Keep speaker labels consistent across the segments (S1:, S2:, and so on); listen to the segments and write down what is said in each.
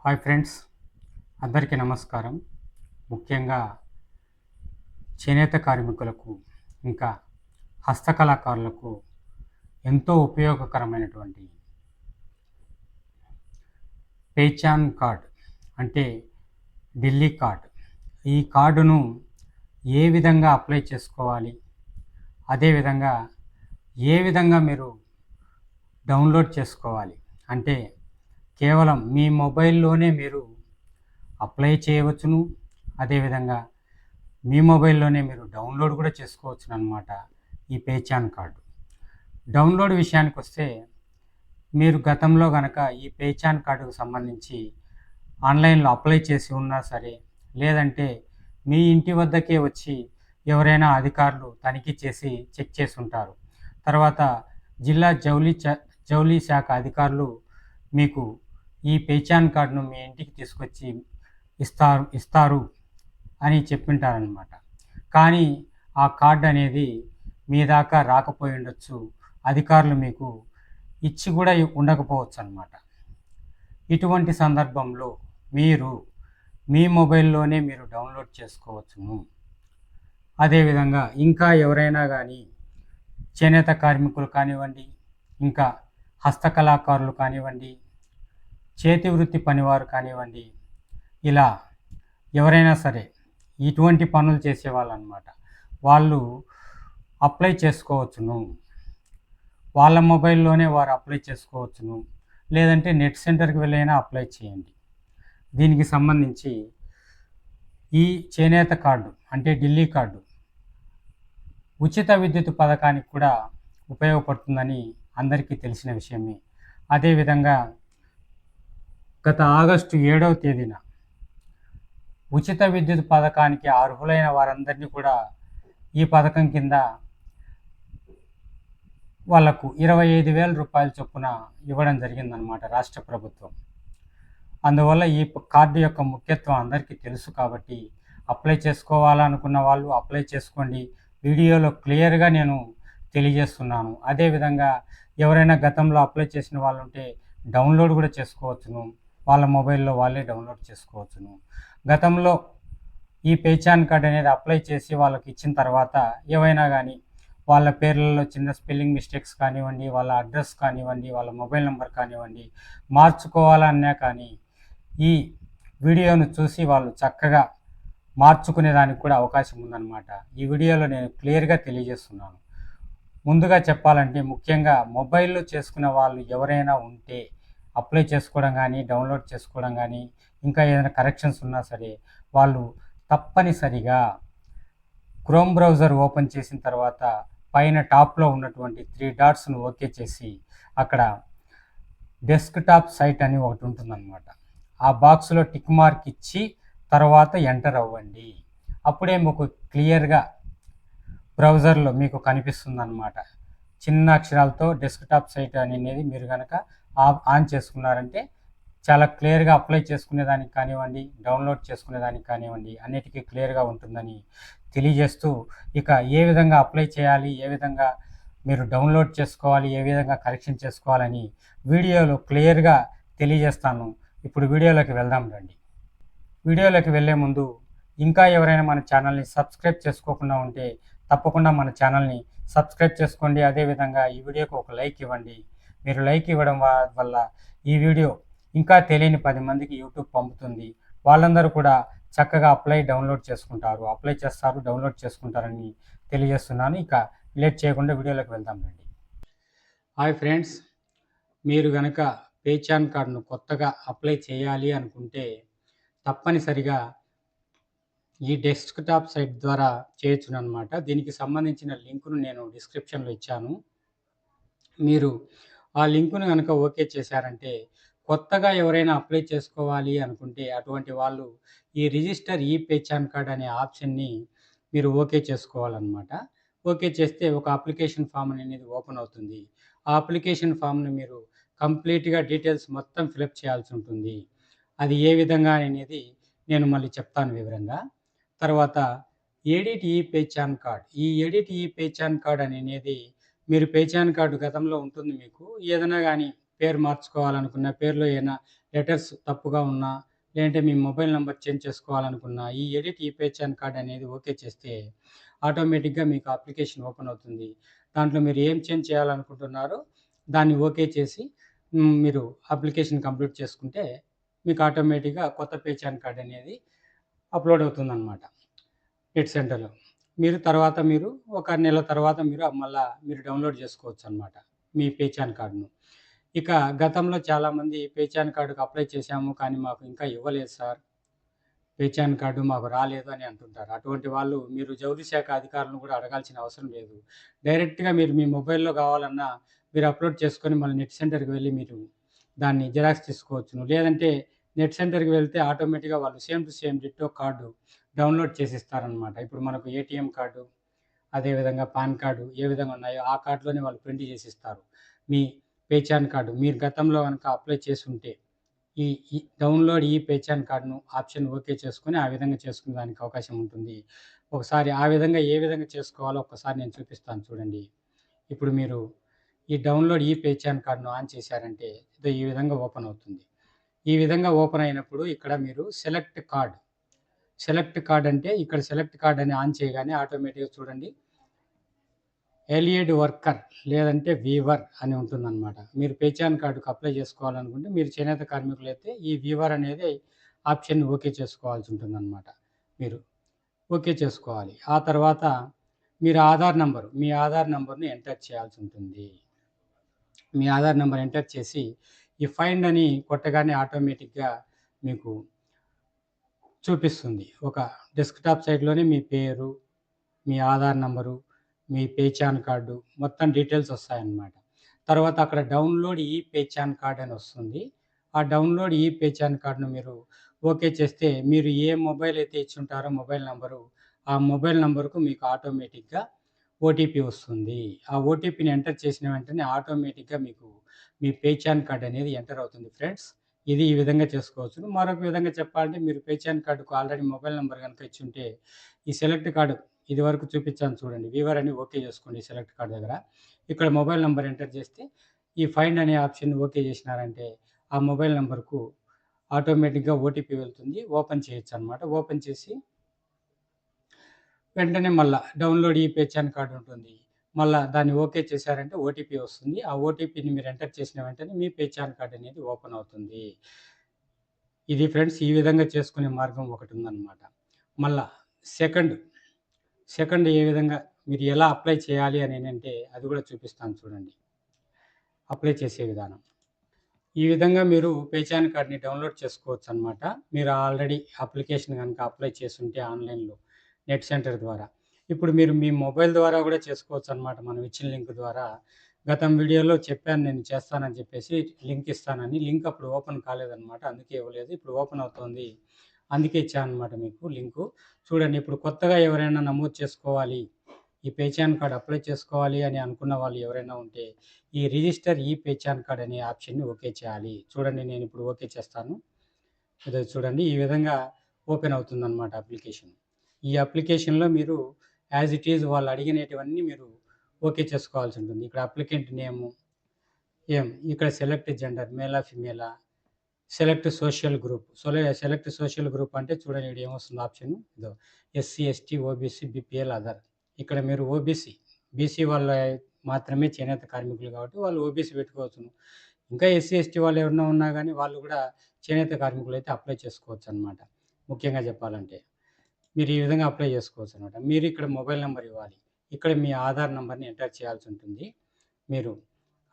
S1: Hi friends, అందరికీ నమస్కారం. ముఖ్యంగా చేనేత కార్మికులకు, ఇంకా హస్తకళాకారులకు ఎంతో ఉపయోగకరమైనటువంటి పేచాన్ కార్డ్ అంటే ఢిల్లీ కార్డ్. ఈ కార్డును ఏ విధంగా అప్లై చేసుకోవాలి, అదేవిధంగా ఏ విధంగా మీరు డౌన్లోడ్ చేసుకోవాలి అంటే కేవలం మీ మొబైల్లోనే మీరు అప్లై చేయవచ్చును. అదేవిధంగా మీ మొబైల్లోనే మీరు డౌన్లోడ్ కూడా చేసుకోవచ్చును అన్నమాట ఈ పేచాన్ కార్డు. డౌన్లోడ్ విషయానికి వస్తే, మీరు గతంలో గనక ఈ పేచాన్ కార్డుకు సంబంధించి ఆన్లైన్లో అప్లై చేసి ఉన్నా సరే, లేదంటే మీ ఇంటి వద్దకే వచ్చి ఎవరైనా అధికారులు తనిఖీ చేసి చెక్ చేసి ఉంటారు. తర్వాత జిల్లా జౌళి శాఖ అధికారులు మీకు ఈ పేచాన్ కార్డును మీ ఇంటికి తీసుకొచ్చి ఇస్తారు అని చెప్పింటారనమాట. కానీ ఆ కార్డు అనేది మీ దాకా రాకపోయి ఉండొచ్చు, అధికారులు మీకు ఇచ్చి కూడా ఉండకపోవచ్చు అన్నమాట. ఇటువంటి సందర్భంలో మీరు మీ మొబైల్లోనే మీరు డౌన్లోడ్ చేసుకోవచ్చును. అదేవిధంగా ఇంకా ఎవరైనా కానీ చేనేత కార్మికులు కానివ్వండి, ఇంకా హస్తకళాకారులు కానివ్వండి, చేతి వృత్తి పనివారు కానివ్వండి, ఇలా ఎవరైనా సరే ఇటువంటి పనులు చేసేవాళ్ళు అన్నమాట. వాళ్ళు అప్లై చేసుకోవచ్చును. వాళ్ళ మొబైల్లోనే వారు అప్లై చేసుకోవచ్చును. లేదంటే నెట్ సెంటర్కి వెళ్ళైనా అప్లై చేయండి. దీనికి సంబంధించి ఈ చేనేత కార్డు అంటే ఢిల్లీ కార్డు ఉచిత విద్యుత్ పథకానికి కూడా ఉపయోగపడుతుందని అందరికీ తెలిసిన విషయమే. అదేవిధంగా గత ఆగస్టు 7వ తేదీన ఉచిత విద్యుత్ పథకానికి అర్హులైన వారందరినీ కూడా ఈ పథకం కింద వాళ్లకు 25,000 రూపాయల చొప్పున ఇవ్వడం జరిగిందనమాట రాష్ట్ర ప్రభుత్వం. అందువల్ల ఈ కార్డు యొక్క ముఖ్యత్వం అందరికీ తెలుసు కాబట్టి అప్లై చేసుకోవాలనుకున్న వాళ్ళు అప్లై చేసుకోండి. వీడియోలో క్లియర్గా నేను తెలియజేస్తున్నాను. అదేవిధంగా ఎవరైనా గతంలో అప్లై చేసిన వాళ్ళు ఉంటే డౌన్లోడ్ కూడా చేసుకోవచ్చును. వాళ్ళ మొబైల్లో వాళ్ళే డౌన్లోడ్ చేసుకోవచ్చును. గతంలో ఈ పేచాన్ కార్డ్ అనేది అప్లై చేసి వాళ్ళకి ఇచ్చిన తర్వాత ఏవైనా కానీ వాళ్ళ పేర్లలో చిన్న స్పెల్లింగ్ మిస్టేక్స్ కానివ్వండి, వాళ్ళ అడ్రస్ కానివ్వండి, వాళ్ళ మొబైల్ నెంబర్ కానివ్వండి మార్చుకోవాలన్నా కానీ ఈ వీడియోను చూసి వాళ్ళు చక్కగా మార్చుకునేదానికి కూడా అవకాశం ఉందన్నమాట. ఈ వీడియోలో నేను క్లియర్గా తెలియజేస్తున్నాను. ముందుగా చెప్పాలంటే ముఖ్యంగా మొబైల్లో చేసుకునే వాళ్ళు ఎవరైనా ఉంటే అప్లై చేసుకోవడం కానీ, డౌన్లోడ్ చేసుకోవడం కానీ, ఇంకా ఏదైనా కరెక్షన్స్ ఉన్నా సరే వాళ్ళు తప్పనిసరిగా క్రోమ్ బ్రౌజర్ ఓపెన్ చేసిన తర్వాత పైన టాప్లో ఉన్నటువంటి 3 డాట్స్ను ఓకే చేసి అక్కడ డెస్క్టాప్ సైట్ అని ఒకటి ఉంటుందన్నమాట. ఆ బాక్స్లో టిక్ మార్క్ ఇచ్చి తర్వాత ఎంటర్ అవ్వండి. అప్పుడే మీకు క్లియర్గా బ్రౌజర్లో మీకు కనిపిస్తుందన్నమాట. చిన్న అక్షరాలతో డెస్క్టాప్ సైట్ అనేది మీరు కనుక ఆన్ చేసుకున్నారంటే చాలా క్లియర్గా అప్లై చేసుకునేదానికి కానివ్వండి, డౌన్లోడ్ చేసుకునేదానికి కానివ్వండి అన్నిటికీ క్లియర్గా ఉంటుందని తెలియజేస్తూ, ఇక ఏ విధంగా అప్లై చేయాలి, ఏ విధంగా మీరు డౌన్లోడ్ చేసుకోవాలి, ఏ విధంగా కరెక్షన్ చేసుకోవాలని వీడియోలో క్లియర్గా తెలియజేస్తాను. ఇప్పుడు వీడియోలోకి వెళ్దాం రండి. వీడియోలోకి వెళ్ళే ముందు ఇంకా ఎవరైనా మన ఛానల్ని సబ్స్క్రైబ్ చేసుకోకుండా ఉంటే తప్పకుండా మన ఛానల్ని సబ్స్క్రైబ్ చేసుకోండి. అదేవిధంగా ఈ వీడియోకి ఒక లైక్ ఇవ్వండి. మీరు లైక్ ఇవ్వడం వల్ల ఈ వీడియో ఇంకా తెలియని 10 మందికి యూట్యూబ్ పంపుతుంది. వాళ్ళందరూ కూడా చక్కగా డౌన్లోడ్ చేసుకుంటారు, అప్లై చేస్తారు, డౌన్లోడ్ చేసుకుంటారని తెలియజేస్తున్నాను. ఇక లేట్ చేయకుండా వీడియోలోకి వెళ్దాం రండి. హాయ్ ఫ్రెండ్స్, మీరు కనుక పేచాన్ కార్డును కొత్తగా అప్లై చేయాలి అనుకుంటే తప్పనిసరిగా ఈ డెస్క్టాప్ సైట్ ద్వారా చేయొచ్చును అనమాట. దీనికి సంబంధించిన లింకును నేను డిస్క్రిప్షన్లో ఇచ్చాను. మీరు ఆ లింకును కనుక ఓకే చేశారంటే కొత్తగా ఎవరైనా అప్లై చేసుకోవాలి అనుకుంటే అటువంటి వాళ్ళు ఈ రిజిస్టర్ ఈ పేచాన్ కార్డ్ అనే ఆప్షన్ని మీరు ఓకే చేసుకోవాలన్నమాట. ఓకే చేస్తే ఒక అప్లికేషన్ ఫామ్ అనేది ఓపెన్ అవుతుంది. ఆ అప్లికేషన్ ఫామ్ని మీరు కంప్లీట్గా డీటెయిల్స్ మొత్తం ఫిలప్ చేయాల్సి ఉంటుంది. అది ఏ విధంగా అనేది నేను మళ్ళీ చెప్తాను వివరంగా. తర్వాత ఎడిట్ ఈ పేచాన్ కార్డ్. ఈ ఎడిట్ ఈ పేచాన్ కార్డ్ అనేది మీరు పేచాన్ కార్డు గతంలో ఉంటుంది మీకు. ఏదైనా కానీ పేరు మార్చుకోవాలనుకున్న, పేరులో ఏమైనా లెటర్స్ తప్పుగా ఉన్నా, లేదంటే మీ మొబైల్ నంబర్ చేంజ్ చేసుకోవాలనుకున్నా, ఈ ఎడిట్ ఈ-పెహచాన్ కార్డ్ అనేది ఓకే చేస్తే ఆటోమేటిక్‌గా మీకు అప్లికేషన్ ఓపెన్ అవుతుంది. దాంట్లో మీరు ఏం చేంజ్ చేయాలనుకుంటున్నారో దాన్ని ఓకే చేసి మీరు అప్లికేషన్ కంప్లీట్ చేసుకుంటే మీకు ఆటోమేటిక్‌గా కొత్త పెహచాన్ కార్డ్ అనేది అప్‌లోడ్ అవుతుందనమాట నెట్ సెంటర్‌లో. మీరు ఒక నెల తర్వాత మళ్ళా మీరు డౌన్‌లోడ్ చేసుకోవచ్చనమాట మీ పెహచాన్ కార్డ్‌ను. ఇక గతంలో చాలామంది పెహచాన్ కార్డ్‌కి అప్లై చేశాము, కానీ మాకు ఇంకా ఇవ్వలేదు సార్. పెహచాన్ కార్డ్ మాకు రాలేదు అని అంటుంటారు. అటువంటి వాళ్ళు మీరు జౌళి శాఖ అధికారులను కూడా అడగాల్సిన అవసరం లేదు. డైరెక్ట్‌గా మీరు మీ మొబైల్‌లో కావాలన్నా మీరు అప్‌లోడ్ చేసుకొని మళ్ళీ నెట్ సెంటర్‌కి వెళ్లి మీరు దాన్ని జిరాక్స్ తీసుకోవచ్చును. లేదంటే నెట్ సెంటర్‌కి వెళ్తే ఆటోమేటిక్‌గా వాళ్ళు same to same ditto card download చేసిస్తారనమాట. ఇప్పుడు మనకు ఏటీఎం కార్డు, అదేవిధంగా పాన్ కార్డు ఏ విధంగా ఉన్నాయో ఆ కార్డ్‌లోనే వాళ్ళు ప్రింట్ చేసిస్తారు. మీ పెహచాన్ కార్డ్ మీరు గతంలో గనుక అప్లై చేసుంటే ఈ ఈ డౌన్‌లోడ్ ఈ పెహచాన్ కార్డ్‌ను ఆప్షన్ ఓకే చేసుకొని, ఆ విధంగా చేసుకునేదానికి అవకాశం ఉంటుంది. ఒకసారి ఆ విధంగా ఏ విధంగా చేసుకోవాలో ఒక్కసారి నేను చూపిస్తాను చూడండి. ఇప్పుడు మీరు ఈ డౌన్‌లోడ్ ఈ పెహచాన్ కార్డ్‌ను ఆన్ చేశారంటే, ఇదో ఈ విధంగా ఓపెన్ అవుతుంది. ఈ విధంగా ఓపెన్ అయినప్పుడు ఇక్కడ మీరు సెలెక్ట్ కార్డ్ అంటే ఇక్కడ సెలెక్ట్ కార్డ్ అని ఆన్ చేయగానే ఆటోమేటిక్‌గా చూడండి ఎలియేడ్ వర్కర్ లేదంటే వీవర్ అని ఉంటుందనమాట. మీరు పెహచాన్ కార్డ్‌కి అప్లై చేసుకోవాలనుకుంటే మీరు చేనేత కార్మికులైతే ఈ వీవర్ అనేది ఆప్షన్ ఓకే చేసుకోవాల్సి ఉంటుందనమాట. మీరు ఓకే చేసుకోవాలి. ఆ తర్వాత మీ ఆధార్ నంబర్‌ని ఎంటర్ చేయాల్సి ఉంటుంది. మీ ఆధార్ నంబర్ ఎంటర్ చేసి ఈ ఫైండ్ అని కొట్టగానే ఆటోమేటిక్‌గా మీకు చూపిస్తుంది. ఒక డెస్క్‌టాప్ సైట్‌లోనే మీ పేరు, మీ ఆధార్ నంబరు, మీ పెహచాన్ కార్డు మొత్తం డీటెయిల్స్ వస్తాయన్నమాట. తర్వాత అక్కడ డౌన్‌లోడ్ ఈ పెహచాన్ కార్డ్ అని వస్తుంది. ఆ డౌన్‌లోడ్ ఈ పెహచాన్ కార్డ్‌ను మీరు ఓకే చేస్తే మీరు ఏ మొబైల్ అయితే ఇచ్చుంటారో మొబైల్ నంబరు, ఆ మొబైల్ నంబర్‌కు మీకు ఆటోమేటిక్‌గా ఓటీపీ వస్తుంది. ఆ ఓటీపీని ఎంటర్ చేసిన వెంటనే ఆటోమేటిక్‌గా మీకు మీ పెహచాన్ కార్డ్ అనేది ఎంటర్ అవుతుంది ఫ్రెండ్స్. ఇది ఈ విధంగా చేసుకోవచ్చును. మరొక విధంగా చెప్పాలంటే మీరు పెహచాన్ కార్డ్‌కు ఆల్రెడీ మొబైల్ నంబర్ గనుక ఇచ్చుంటే ఈ సెలెక్ట్ కార్డ్ ఇదివరకు చూపించాను చూడండి. వీవర్ అని ఓకే చేసుకోండి సెలెక్ట్ కార్డ్ దగ్గర. ఇక్కడ మొబైల్ నంబర్ ఎంటర్ చేస్తే ఈ ఫైండ్ అనే ఆప్షన్ ఓకే చేసినారంటే ఆ మొబైల్ నంబర్‌కు ఆటోమేటిక్‌గా ఓటీపీ వెళ్తుంది. ఓపెన్ చేయొచ్చనమాట. ఓపెన్ చేసి వెంటనే మళ్ళా డౌన్‌లోడ్ ఈ పెహచాన్ కార్డ్ ఉంటుంది. మళ్ళా దాన్ని ఓకే చేశారంటే ఓటీపీ వస్తుంది. ఆ ఓటీపీని మీరు ఎంటర్ చేసిన వెంటనే మీ పెహచాన్ కార్డ్ అనేది ఓపెన్ అవుతుంది. ఇది ఫ్రెండ్స్ ఈ విధంగా చేసుకునే మార్గం ఒకటుందనమాట. మళ్ళా సెకండ్, సెకండ్ ఏ విధంగా మీరు ఎలా అప్లై చేయాలి అనేనంటే అది కూడా చూపిస్తాను చూడండి. అప్లై చేసే విధానం. ఈ విధంగా మీరు పెహచాన్ కార్డ్‌ని డౌన్‌లోడ్ చేసుకోవచ్చనమాట. మీరు ఆల్రెడీ అప్లికేషన్ గనుక అప్లై చేసుంటే ఆన్‌లైన్‌లో నెట్ సెంటర్ ద్వారా. ఇప్పుడు మీరు మీ మొబైల్ ద్వారా గూడా చేసుకోవచ్చనమాట. మనం ఇచ్చిన లింక్ ద్వారా. గతం వీడియోలో చెప్పాను నేను చేస్తానని చెప్పేసి లింక్ ఇస్తానని. లింక్ అప్పుడు ఓపెన్ కాలేదనమాట. అందుకే ఇవ్వలేదు. ఇప్పుడు ఓపెన్ అవుతోంది. అందుకే ఇచ్చాననమాట మీకు లింకు. చూడండి ఇప్పుడు కొత్తగా ఎవరైనా నమోదు చేసుకోవాలి, ఈ పెహచాన్ కార్డ్ అప్లై చేసుకోవాలి అని అనుకున్న వాళ్ళు ఎవరైనా ఉంటే ఈ రిజిస్టర్ ఈ పెహచాన్ కార్డ్ అనే ఆప్షన్‌ని ఓకే చేయాలి. చూడండి నేనిప్పుడు ఓకే చేస్తాను. ఇదో చూడండి ఈ విధంగా ఓపెన్ అవుతుందన్నమాట అప్లికేషన్. ఈ అప్లికేషన్‌లో మీరు యాజ్ ఇట్ ఈజ్ వాళ్ళు అడిగినటివన్నీ మీరు ఓకే చేసుకోవాల్సి ఉంటుంది. ఇక్కడ అప్లికెంట్ నేము, ఇక్కడ సెలెక్ట్ జెండర్ మేలా, ఫీమేలా, select social group. Select social group అంటే చూడండి ఈడ ఏమొస్తుంది ఆప్షన్ ఇదో SC, ST, OBC, BPL, other. ఇక్కడ మీరు ఓబీసీ, బీసీ వాళ్ళ మాత్రమే చేనేత కార్మికులు కాబట్టి వాళ్ళు ఓబీసీ పెట్టుకోవచ్చును. ఇంకా ఎస్సీ, ఎస్టీ వాళ్ళు ఎవరైనా ఉన్నా గానీ వాళ్ళు గూడా చేనేత కార్మికులైతే అప్లై చేసుకోవచ్చనమాట. ముఖ్యంగా చెప్పాలంటే. మీరు ఈ విధంగా అప్లై చేసుకోవచ్చనమాట. మీరు ఇక్కడ మొబైల్ నంబర్ ఇవ్వాలి. ఇక్కడ మీ ఆధార్ నంబర్‌ని ఎంటర్ చేయాల్సి ఉంటుంది. మీరు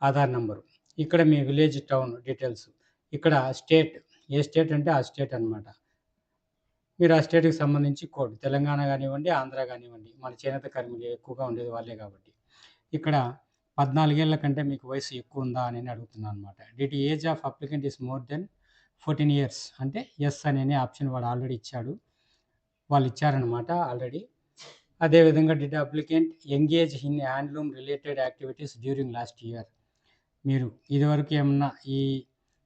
S1: ఆధార్ నంబరు. ఇక్కడ మీ విలేజ్, టౌన్ డీటెయిల్స్. ఇక్కడ స్టేట్, ఏ స్టేట్ అంటే ఆ స్టేట్ అనమాట. మీరు ఆ స్టేట్‌కి సంబంధించి కోడ్ తెలంగాణ గానివ్వండి, ఆంధ్ర గానివ్వండి. మన చేనేత కార్మికులు ఎక్కువగా ఉండేది వాళ్ళే కాబట్టి. ఇక్కడ 14 ఏళ్ల కంటే మీకు వయసు ఎక్కువుందా అని అడుగుతున్నానన్నమాట. Did age of applicant is more than 14 years అంటే యెస్ అనే ఆప్షన్ వాడు ఆల్రెడీ ఇచ్చాడు. వాళ్ళు ఇచ్చారన్నమాట ఆల్రెడీ. అదే విధంగా did applicant engage in handloom related activities during last year. మీరు ఇదివరకు ఏమన్నా ఈ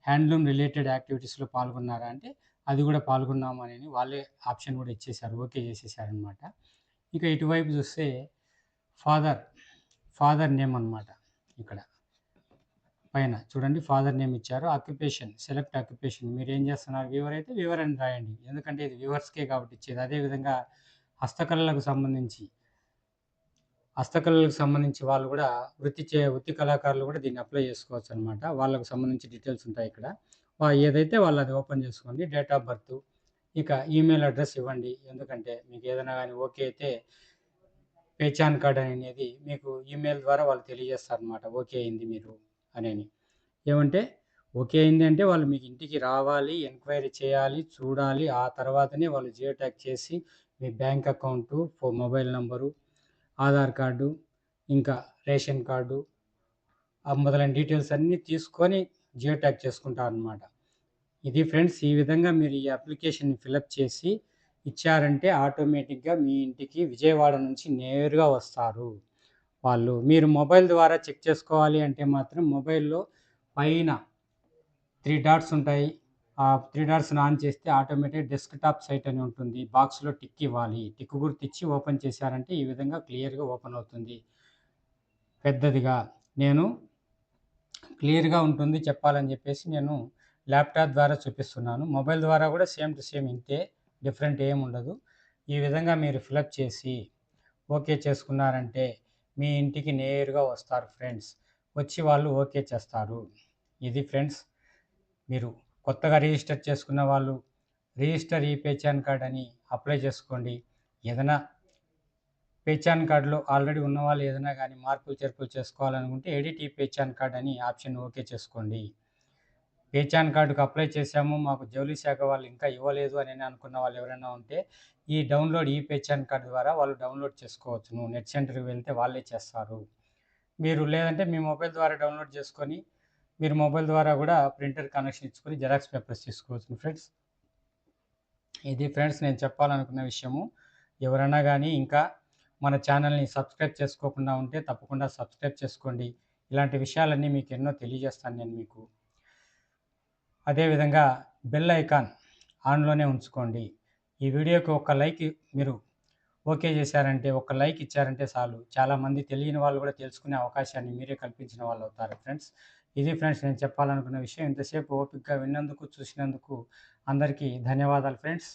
S1: హ్యాండ్లూమ్ రిలేటెడ్ యాక్టివిటీస్‌లో పాల్గొన్నారా అంటే అది గూడా పాల్గొన్నాము అని వాళ్ళే ఆప్షన్ గూడా ఇచ్చేసారు. ఓకే చేసేసారన్నమాట. ఇక ఇటువైపు చూస్తే ఫాదర్, ఫాదర్ నేమ్ అన్నమాట ఇక్కడ. పైన చూడండి ఫాదర్ నేమ్ ఇచ్చారు. Occupation, select occupation. మీరేం చేస్తున్నారు? వ్యూవర్ అయితే వ్యూవర్ అని రాయండి. ఎందుకంటే ఇది వ్యూవర్స్‌కే కాబట్టి ఇచ్చేది. అదేవిధంగా హస్తకళలకు సంబంధించి వాళ్ళు గూడా వృత్తి కళాకారులు గూడా దీన్ని అప్లై చేసుకోవచ్చనమాట. వాళ్ళకు సంబంధించి డీటెయిల్స్ ఉంటాయిక్కడ. ఏదైతే వాళ్ళది ఓపెన్ చేసుకోండి. డేట్ ఆఫ్ బర్త్, ఇక ఈమెయిల్ అడ్రెస్ ఇవ్వండి. ఎందుకంటే మీకేదైనా గాని ఓకే అయితే పేచాన్ కార్డ్ అనేది మీకు ఈమెయిల్ ద్వారా వాళ్ళు తెలియజేస్తారనమాట. ఓకే అయింది మీరు అనని. ఏమంటే ఓకే అయింది అంటే వాళ్ళు మీకు ఇంటికి రావాలి, ఎంక్వైరీ చేయాలి, చూడాలి. ఆ తర్వాతనే వాళ్ళు జియో ట్యాగ్ చేసి మీ bank account, mobile number, Aadhaar card, ఇంకా రేషన్ కార్డు, మొదలైన డీటెయిల్స్ అన్నీ తీసుకొని జియో ట్యాగ్ చేసుకుంటారనమాట. ఇది ఫ్రెండ్స్. ఈ విధంగా మీరు ఈ అప్లికేషన్‌ని ఫిలప్ చేసి ఇచ్చారంటే ఆటోమేటిక్‌గా మీ ఇంటికి విజయవాడ నుంచి నేరుగా వస్తారు వాళ్ళు. మీరు మొబైల్ ద్వారా చెక్ చేసుకోవాలి అంటే మాత్రం మొబైల్‌లో పైన 3 డాట్స్ ఉంటాయి. ఆ 3 డాట్స్‌ని ఆన్ చేస్తే ఆటోమేటిక్ డెస్క్‌టాప్ సైట్ అని ఉంటుంది. బాక్స్‌లో టిక్ ఇవ్వాలి. టిక్ గుర్తిచ్చి ఓపెన్ చేశారంటే ఈ విధంగా క్లియర్‌గా ఓపెన్ అవుతుంది. పెద్దదిగా నేను క్లియర్‌గా ఉంటుంది చెప్పాలని జెప్పేసి నేను ల్యాప్‌టాప్ ద్వారా చూపిస్తున్నాను. మొబైల్ ద్వారా గూడా సేమ్ టు సేమ్ ఇంతే. డిఫరెంట్ ఏముండదు. ఈ విధంగా మీరు ఫిలప్ చేసి ఓకే చేసుకున్నారంటే మీ ఇంటికి నేరుగా వస్తారు ఫ్రెండ్స్. వచ్చి వాళ్ళు ఓకే చేస్తారు. ఇది ఫ్రెండ్స్. మీరు కొత్తగా రిజిస్టర్ చేసుకున్న వాళ్ళు రిజిస్టర్ ఈ పేచాన్ కార్డ్ అని అప్లై చేసుకోండి. ఏదైనా పేచాన్ కార్డ్‌లో ఆల్రెడీ ఉన్నవాళ్ళు ఏదైనా గాని మార్పులు, చేర్పులు చేసుకోవాలనుకుంటే ఎడిట్ ఈ పేచాన్ కార్డ్ అని ఆప్షన్ ఓకే చేసుకోండి. పేచాన్ కార్డ్‌కి అప్లై చేశాము. మాకు జౌలి శాఖ వాళ్ళు ఇంకా ఇవ్వలేదు అని అనుకున్న వాళ్ళు ఎవరైనా ఉంటే ఈ డౌన్‌లోడ్ ఈ పేచాన్ కార్డ్ ద్వారా వాళ్ళు డౌన్‌లోడ్ చేసుకోవచ్చును. నెట్ సెంటర్‌కి వెళ్తే వాళ్ళే చేస్తారు. మీరు లేదంటే మీ మొబైల్ ద్వారా డౌన్‌లోడ్ చేసుకొని మీరు మొబైల్ ద్వారా గూడా ప్రింటర్ కనెక్షన్ ఇచ్చుకొని జిరాక్స్ పేపర్స్ తీసుకోవచ్చును ఫ్రెండ్స్. ఇది ఫ్రెండ్స్ నేను చెప్పాలనుకున్న విషయము. ఎవరైనా గానీ ఇంకా మన ఛానల్‌ని సబ్స్క్రైబ్ చేసుకోకుండా ఉంటే తప్పకుండా సబ్స్క్రైబ్ చేసుకోండి. ఇలాంటి విషయాలన్నీ మీకు ఎన్నో తెలియజేస్తాను నేను మీకు. అదేవిధంగా బెల్ ఐకాన్ ఆన్‌లోనే ఉంచుకోండి. ఈ వీడియోకి ఒక లైక్ మీరు ఓకే చేశారంటే, ఒక లైక్ ఇచ్చారంటే చాలు. చాలామంది తెలియని వాళ్ళు కూడా తెలుసుకునే అవకాశాన్ని మీరే కల్పించిన వాళ్ళవుతారు ఫ్రెండ్స్. ఇది ఫ్రెండ్స్ నేను చెప్పాలనుకున్న విషయం. ఇంతసేపు ఓపికగా విన్నందుకు, చూసినందుకు అందరికీ ధన్యవాదాలు ఫ్రెండ్స్.